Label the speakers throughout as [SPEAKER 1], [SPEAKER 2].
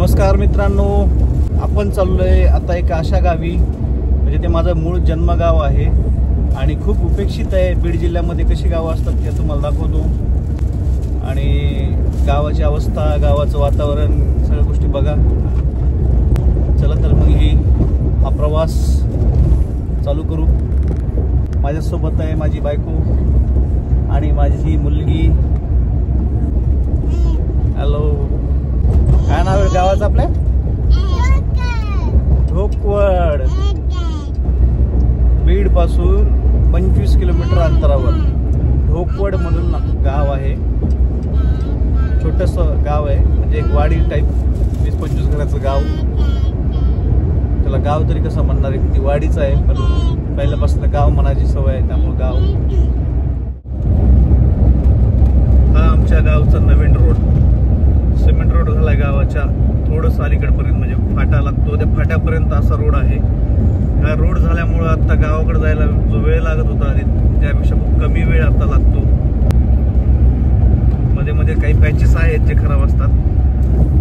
[SPEAKER 1] नमस्कार मित्रांनो, आपण चाललोय आता एक अशा गावी म्हणजे ते माझं मूळ जन्मगाव आहे आणि खूप उपेक्षित आहे. बीड जिल्ह्यामध्ये कशी गावं असतात ते तुम्हाला दाखवतो आणि गावाची अवस्था, गावाचं वातावरण, सगळ्या गोष्टी बघा. चला तर मग हा प्रवास चालू करू. माझ्यासोबत आहे माझी बायको आणि माझी ही मुलगी. हॅलो, काय नाव आहे गावाचं आपल्या? ढोकवड. बीड पासून 25 किलोमीटर अंतरावर ढोकवड म्हणून गाव आहे. छोटस गाव आहे, म्हणजे एक वाडी टाईप, 20-25 घराचं गाव. त्याला गाव तरी कसं म्हणणार आहे, ती वाडीच आहे, पण पहिल्यापासून गाव म्हणायची सवय आहे, त्यामुळे गाव. हा आमच्या गावचा नवीन रोड, सिमेंट रोड झालाय गावाच्या थोडंसं अलीकडपर्यंत, म्हणजे फाटा लागतो त्या फाट्यापर्यंत असा रोड आहे. हा रोड झाल्यामुळं आता गावाकडे जायला जो वेळ लागत होता त्यापेक्षा खूप कमी वेळ आता लागतो. मध्ये मध्ये काही पॅचेस आहेत जे खराब असतात,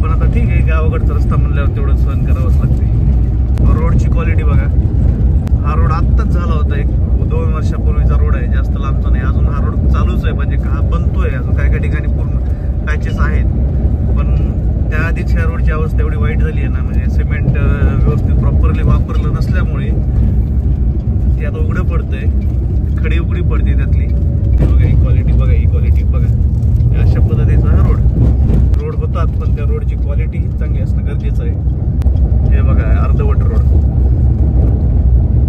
[SPEAKER 1] पण आता ठीक आहे, गावाकडचा रस्ता म्हणल्यावर तेवढं सहन करावंच लागते. रोडची क्वालिटी बघा. हा रोड आत्ताच झाला होता, 1-2 वर्षापूर्वीचा रोड आहे, जास्त लांबचा नाही. अजून हा रोड चालूच आहे, म्हणजे हा बनतोय अजून. काही ठिकाणी पूर्ण पॅचेस आहेत, पण त्याआधीच ह्या रोडची अवस्था एवढी वाईट झाली आहे ना, म्हणजे सिमेंट व्यवस्थित प्रॉपरली वापरलं नसल्यामुळे ते आता उघडं पडतंय, खडी उघडी पडते त्यातली. बघा ही क्वालिटी, बघा ही क्वालिटी बघा. अशा पद्धतीचा हा रोड होतात, पण त्या रोडची क्वालिटी ही चांगली असणं गरजेचं आहे. हे बघा अर्धवट रोड,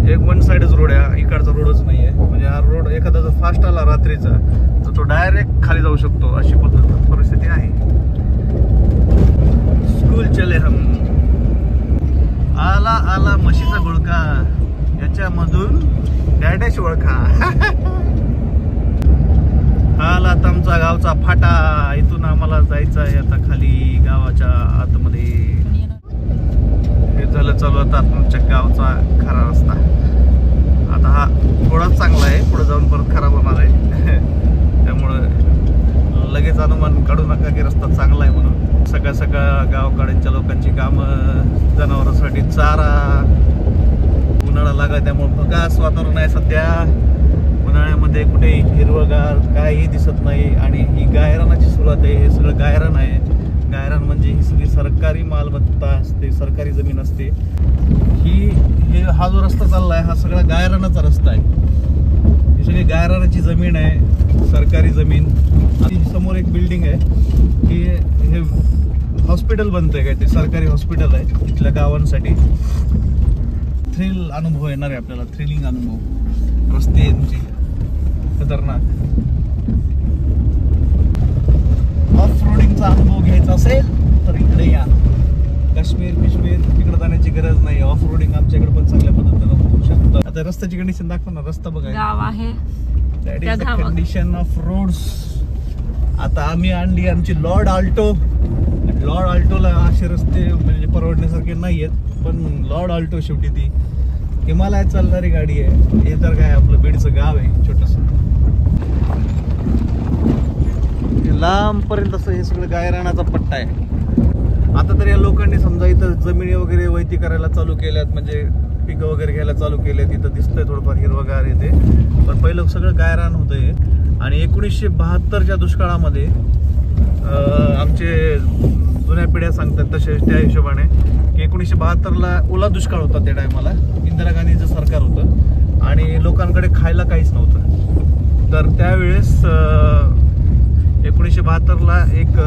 [SPEAKER 1] एक वन साइडच रोड आहे, इकडचा रोडच नाही आहे. म्हणजे हा रोड एखादा जर फास्ट आला रात्रीचा तर तो डायरेक्ट खाली जाऊ शकतो, अशी परिस्थिती आहे. स्कूल चले हम. आला आला म्हशीचा गुळका, याच्यामधून डॅडेश ओळखा. आला आता आमचा गावचा फाटा. इथून आम्हाला जायचं आहे आता खाली गावाच्या आतमध्ये. हे झालं चालू आता आमच्या गावचा खरा रस्ता. आता हा थोडाच चांगला आहे, पुढे जाऊन परत खराब होणार आहे. त्यामुळं लगेच अनुमान काढू नका की रस्ता चांगला आहे म्हणून. सकाळ सकाळ गावकड्यांच्या लोकांची कामं, जनावरांसाठी चारा, उन्हाळा लागा त्यामुळे भकास वातावरण आहे सध्या. उन्हाळ्यामध्ये कुठे हिरवगार काही दिसत नाही. आणि ही गायरानाची सुरुवात आहे. हे सगळं गायरान आहे. गायरान म्हणजे ही सगळी सरकारी मालमत्ता असते, सरकारी जमीन असते. हा जो रस्ता चाललाय हा सगळा गायरानाचा रस्ता आहे. ही सगळी गायरानाची जमीन आहे, सरकारी जमीन. आणि समोर एक बिल्डिंग आहे की हे हॉस्पिटल बनतंय, काय ते सरकारी हॉस्पिटल आहे इथल्या गावांसाठी. थ्रिल अनुभव येणार आहे आपल्याला, थ्रिलिंग अनुभव. रस्ते यांची खतरनाक. ऑफ रोडिंगचा अनुभव घ्यायचा असेल तर इकडे या. काश्मीर तिकडे जाण्याची गरज नाही. ऑफ रोडिंग आमच्याकडे पण चांगल्या पद्धतीने होऊ शकतं. आता रस्त्याची कंडिशन दाखव ना. रस्ता बघा, गाव आहे, that is the condition of roads. आता आम्ही आणली आमची लॉर्ड आल्टो. लॉर्ड आल्टोला असे रस्ते म्हणजे परवडण्यासारखे नाही आहेत, पण लॉर्ड आल्टो शेवटी ती हिमालयात चालणारी गाडी आहे. हे तर काय आपलं बीडचं गाव आहे छोटस, लांब पर्यंत असं हे सगळं गायरानाचा पट्टा आहे. आता तर या लोकांनी समजा इथं जमिनी वगैरे वैती करायला चालू केल्यात, म्हणजे पिकं वगैरे घ्यायला चालू केल्यात. इथं दिसतंय थोडंफार हिरवगार येते, पण पहिलं सगळं गायरान होतंय. आणि 1972च्या दुष्काळामध्ये आमचे जुन्या पिढ्या सांगतात तसे त्या हिशोबाने की 1972ला ओला दुष्काळ होता. त्या टायमाला इंदिरा गांधीचं सरकार होतं आणि लोकांकडे खायला काहीच नव्हतं. तर त्यावेळेस 1972ला एक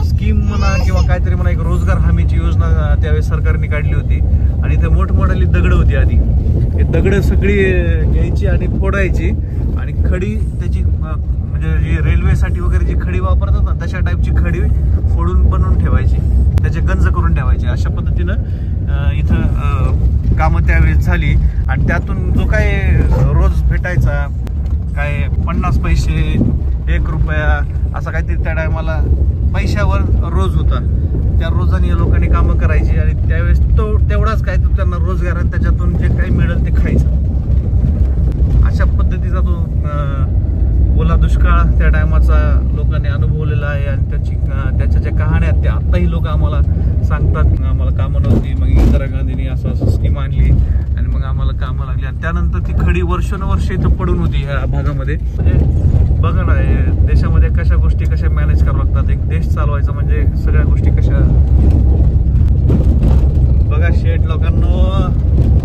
[SPEAKER 1] स्कीम म्हणा किंवा काहीतरी म्हणा, एक रोजगार हमीची योजना त्यावेळेस सरकारने काढली होती. आणि ते मोठमोठाली दगडं होती आधी. हे दगडं सगळी घ्यायची आणि फोडायची आणि खडी त्याची, म्हणजे जी रेल्वेसाठी वगैरे जी खडी वापरतात ना तशा टाईपची खडी फोडून बनवून ठेवायची, त्याचे गंज करून ठेवायचे. अशा पद्धतीनं इथं कामं त्यावेळेस झाली. आणि त्यातून जो काय रोज भेटायचा, काय 50 पैसे, 1 रुपया असा काहीतरी त्या टायमाला पैशावर रोज होता. त्या रोजाने या लोकांनी कामं करायची आणि त्यावेळेस तेवढाच काय तो त्यांना रोजगार, त्याच्यातून जे काही मिळेल ते खायचं. अशा पद्धतीचा तो ओला दुष्काळ त्या टायमाचा लोकांनी त्यांनी अनुभवलेलं आहे आणि त्याच्या ज्या कहाण्या आहेत त्या आत्ताही लोक आम्हाला सांगतात. आम्हाला कामं नव्हती, मग इंदिरा गांधींनी असं स्कीम आणली आणि मग आम्हाला कामं लागली आणि त्यानंतर ती खडी वर्षानुवर्ष इथं पडून होती ह्या भागामध्ये. म्हणजे बघा ना, देशामध्ये कशा गोष्टी कशा मॅनेज करावं लागतात. एक देश चालवायचा म्हणजे सगळ्या गोष्टी कशा. बघा शेठ लोकांनो,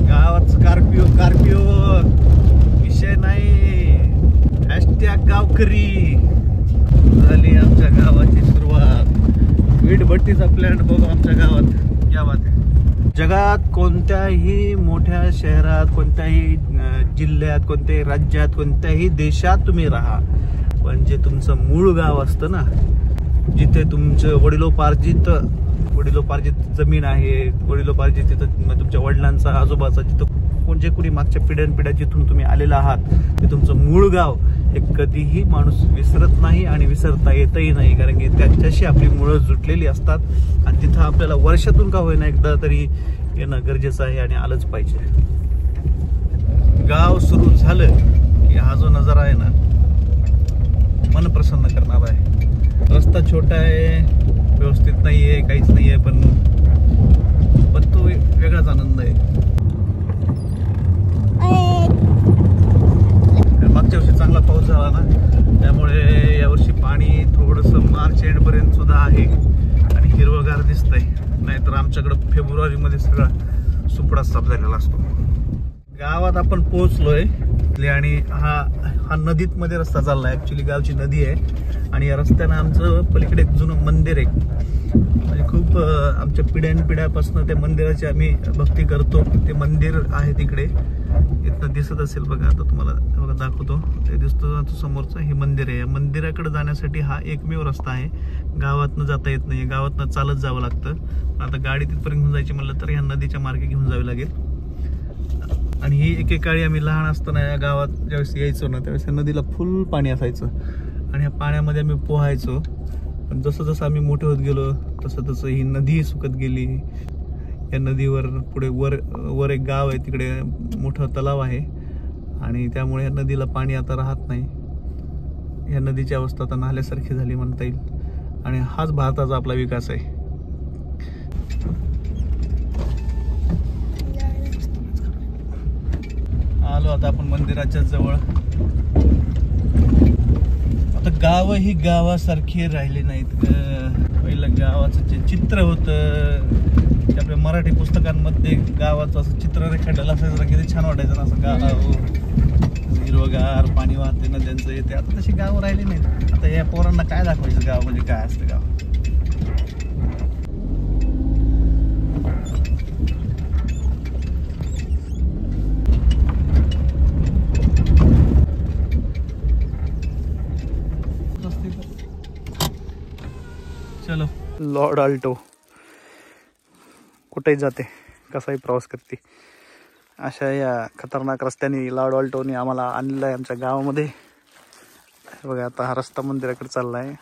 [SPEAKER 1] गावात स्कॉर्पिओ विषय नाही. हॅशटॅग गावकरी झाली आमच्या गावाची सुरुवात. वीटभट्टीचा प्लॅन्ट बघू आमच्या गावात. या बात आहे. जगात कोणत्याही मोठ्या शहरात, कोणत्याही जिल्ह्यात, कोणत्याही राज्यात, कोणत्याही देशात तुम्ही राहा, पण जे तुमचं मूळ गाव असतं ना, जिथे तुमचं वडिलोपार्जित जमीन आहे, वडिलोपार्जित तिथं तुमच्या वडिलांचा आजोबाचा जिथं जे कोणी मागच्या पिढ्यानपिढ्या जिथून तुम्ही आलेला आहात ते तुमचं मूळ गाव हे कधीही माणूस विसरत नाही आणि विसरता येतही नाही. कारण की त्याच्याशी आपली मुळं जुटलेली असतात आणि तिथं आपल्याला वर्षातून का होईना एकदा तरी येणं गरजेचं आहे आणि आलंच पाहिजे. गाव सुरू झालं की हा जो नजारा आहे ना, मन प्रसन्न करणार आहे. रस्ता छोटा आहे, व्यवस्थित नाही आहे, काहीच नाही आहे, पण तो वेगळाच आनंद आहे. मागच्या वर्षी चांगला पाऊस झाला ना, त्यामुळे यावर्षी पाणी थोडंसं मार्च एंडपर्यंत सुद्धा आहे आणि हिरवगार दिसतंय. नाहीतर आमच्याकडं फेब्रुवारीमध्ये सगळा सुपडा साफ झालेला असतो. गावात आपण पोहोचलोय आणि हा नदीत मध्ये रस्ता चाललाय. ऍक्च्युली गावची नदी आहे आणि या रस्त्यानं आमचं पलीकडे एक जुनं मंदिर आहे. म्हणजे खूप आमच्या पिढ्यानपिढ्यापासून त्या मंदिराची आम्ही भक्ती करतो. ते मंदिर आहे तिकडे, इथं दिसत असेल बघा. आता तुम्हाला बघा दाखवतो, ते दिसतो समोरचं हे मंदिर आहे. या मंदिराकडे जाण्यासाठी हा एकमेव रस्ता आहे. गावातनं जाता येत नाही, गावातनं चालत जावं लागतं. आता गाडी तिथपर्यंत घेऊन जायची म्हणलं तर ह्या नदीच्या मार्गे घेऊन जावी लागेल. आणि ही एकेकाळी आम्ही लहान असताना या गावात ज्यावेळेस यायचो ना, त्यावेळेस या नदीला फुल पाणी असायचं आणि ह्या पाण्यामध्ये आम्ही पोहायचो. पण जसं जसं आम्ही मोठे होत गेलो तसं तसं ही नदी सुकत गेली. या नदीवर पुढे वर एक गाव आहे, तिकडे मोठं तलाव आहे आणि त्यामुळे या नदीला पाणी आता राहत नाही. या नदीची अवस्था आता नाल्यासारखी झाली म्हणता येईल आणि हाच भारताचा आपला विकास आहे. आलो आता आपण मंदिराच्या जवळ. आता गाव ही गावासारखे राहिले नाहीत. पहिलं गावाचं जे चित्र होतं ते आपल्या मराठी पुस्तकांमध्ये गावाचं असं चित्र रेखाटलेलं असायचं, किती छान वाटायचं ना. असं गाव हिरवगार, पाणी वाहते नद्यांचं येते. आता तशी गावं राहिली नाहीत. आता या पोरांना काय दाखवायचं गाव म्हणजे काय असतं गाव. चलो, लॉर्ड आल्टो कुठेही जाते, कसाही प्रवास करते. अशा या खतरनाक रस्त्याने लॉर्ड आल्टोने आम्हाला आणलेलं आहे आमच्या गावामध्ये. बघा आता हा रस्ता मंदिराकडे चालला आहे.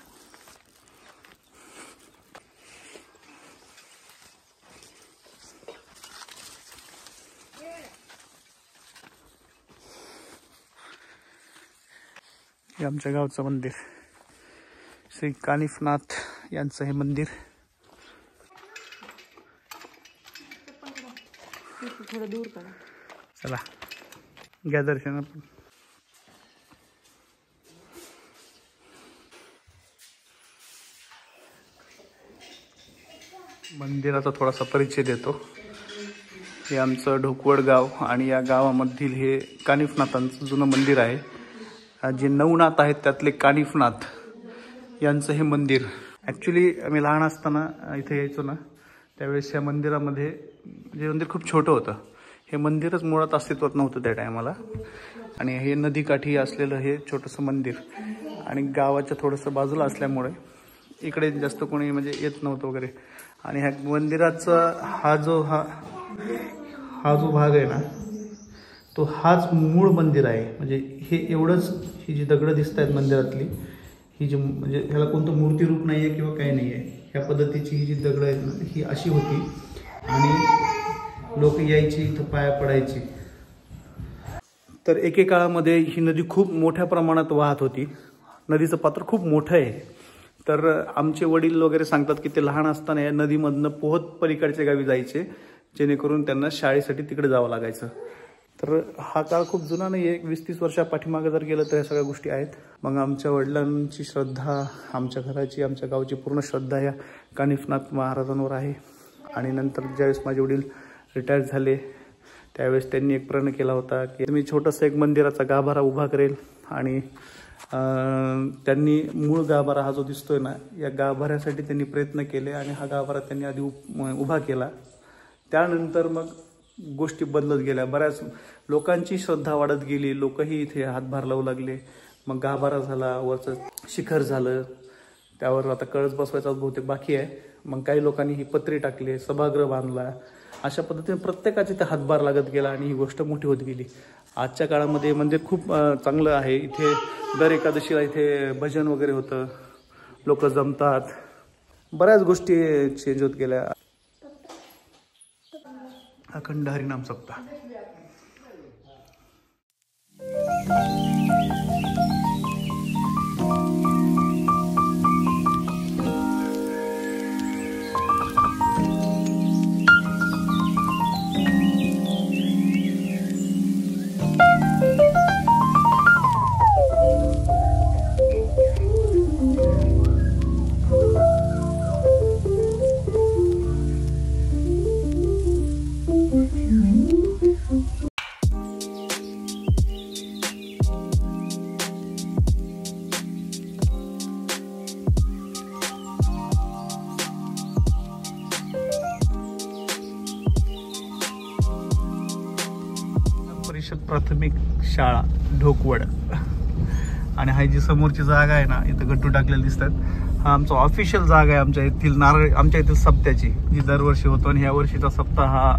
[SPEAKER 1] हे आमच्या गावचं मंदिर, श्री कानिफनाथ यांचं हे मंदिर.
[SPEAKER 2] थोडं दूर करा.
[SPEAKER 1] चला घ्या दर्शन. मंदिराचा थोडासा परिचय देतो. हे आमचं ढोकवड गाव आणि या गावामधील हे कानिफनाथांचं जुनं मंदिर आहे. जे नवनाथ आहेत त्यातले कानिफनाथ यांचं हे मंदिर. ॲक्च्युली आम्ही लहान असताना इथे यायचो ना, त्यावेळेस या मंदिरामध्ये जे मंदिर खूप छोटं होतं. हे मंदिरच मुळात अस्तित्वात नव्हतं त्या टायमाला. आणि हे नदीकाठी असलेलं हे छोटंसं मंदिर आणि गावाच्या थोडंसं बाजूला असल्यामुळे इकडे जास्त कोणी म्हणजे येत नव्हतं वगैरे. आणि ह्या मंदिराचा हा जो भाग आहे ना, तो हाच मूळ मंदिर आहे. म्हणजे हे एवढंच, ही जी दगडं दिसत आहेत मंदिरातली, ही जी म्हणजे ह्याला कोणतं मूर्तिरूप नाही आहे किंवा काही नाही आहे. ह्या पद्धतीची ही जी दगडं आहेत ना, ही अशी होती आणि लोक यायची इथं पाया पडायची. तर एकेकाळामध्ये ही नदी खूप मोठ्या प्रमाणात वाहत होती. नदीचं पात्र खूप मोठं आहे तर आमचे वडील वगैरे सांगतात की ते लहान असताना या नदीमधनं पोहत पलीकडच्या गावी जायचे, जेणेकरून त्यांना शाळेसाठी तिकडे जावं लागायचं. तर हा काळ खूप जुना नाही आहे, 20-30 वर्षा पाठीमागे जर गेलं तर या सगळ्या गोष्टी आहेत. मग आमच्या वडिलांची श्रद्धा, आमच्या घराची, आमच्या गावची पूर्ण श्रद्धा या कानिफनाथ महाराजांवर आहे. आणि नंतर ज्यावेळेस माझे वडील रिटायर झाले त्यावेळेस त्यांनी एक प्रण केला होता की मी छोटंसं एक मंदिराचा गाभारा उभा करेल. आणि त्यांनी मूळ गाभारा हा जो दिसतोय ना, या गाभाऱ्यासाठी त्यांनी प्रयत्न केले आणि हा गाभारा त्यांनी आधी उभा केला. त्यानंतर मग गोष्टी बदलत गेल्या, बऱ्याच लोकांची श्रद्धा वाढत गेली, लोकही इथे हातभार लावू लागले. मग गाभारा झाला, वरचं शिखर झालं, त्यावर आता कळस बसवायचा बहुतेक बाकी आहे. मग काही लोकांनी ही पत्री टाकली, सभागृह बांधला. अशा पद्धतीने प्रत्येकाचे ते हातभार लागत गेला आणि ही गोष्ट मोठी होत गेली. आजच्या काळामध्ये मंदिर खूप चांगलं आहे. इथे दर एकादशीला इथे भजन वगैरे होतं, लोक जमतात, बऱ्याच गोष्टी चेंज होत गेल्या. अखंड हरिनाम सप्ताह. परिषद प्राथमिक शाळा ढोकवड. आणि हा जी समोरची जागा आहे ना, इथं गट्टू टाकलेले दिसतात, हा आमचा ऑफिशियल जागा आहे आमच्या येथील नारळ, आमच्या येथील सप्त्याची, जी दरवर्षी होतो. आणि ह्या वर्षीचा सप्ताह हा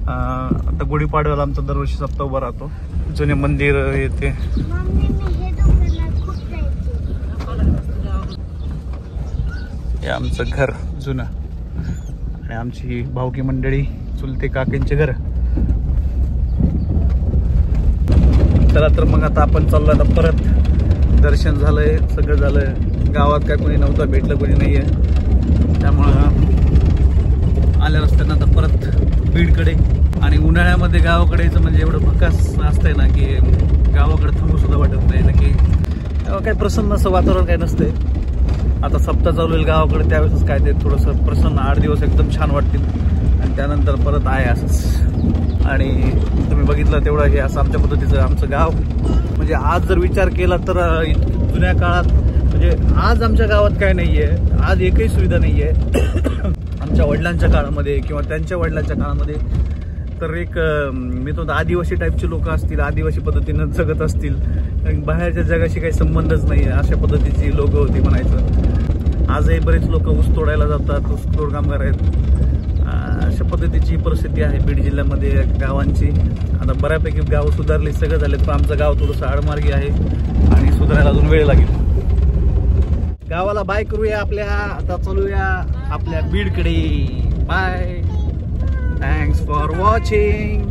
[SPEAKER 1] आता गुढीपाडव्याला आमचा दरवर्षी सप्ताह उभा राहतो. जुने मंदिर येते, हे आमचं घर जुनं आणि आमची भावकी मंडळी, चुलते काकींचे घर. चला तर मग आता आपण चाललो आता परत. दर्शन झालंय, सगळं झालंय. गावात काय कोणी नव्हतं, भेटलं कोणी नाहीये, त्यामुळं आल्या रस्त्यानं आता परत बीडकडे. आणि उन्हाळ्यामध्ये गावाकडे यायचं म्हणजे एवढं भकास असतंय ना की गावाकडे थांबू सुद्धा वाटत नाही ना, की तेव्हा काही प्रसन्न असं वातावरण काय नसतंय. आता सप्ताह चालू होईल गावाकडे, त्यावेळेस काय ते थोडंसं प्रसन्न, 8 दिवस एकदम छान वाटतील. आणि त्यानंतर परत आहे असंच. आणि तुम्ही बघितलं तेवढं हे असं आमच्या पद्धतीचं आमचं गाव. म्हणजे आज जर विचार केला तर जुन्या काळात, म्हणजे आज आमच्या गावात काय नाही आहे, आज एकही सुविधा नाही आहे. आमच्या वडिलांच्या काळामध्ये किंवा त्यांच्या वडिलांच्या काळामध्ये तर एक मी तो आदिवासी टाईपचे लोक असतील, आदिवासी पद्धतीनं जगत असतील, बाहेरच्या जगाशी काही संबंधच नाही आहे, अशा पद्धतीची लोक होती म्हणायचं. आजही बरेच लोक ऊस तोडायला जातात, ऊस तोड कामगार आहेत. अशा पद्धतीची परिस्थिती आहे बीड जिल्ह्यामध्ये गावांची. आता बऱ्यापैकी गाव सुधारली, सगळं झाले, पण आमचं गाव थोडंसं आडमार्गी आहे आणि सुधारायला अजून वेळ लागेल. गावाला बाय करूया आपल्या. आता चालूया आपल्या बीडकडे. बाय. Thanks for watching.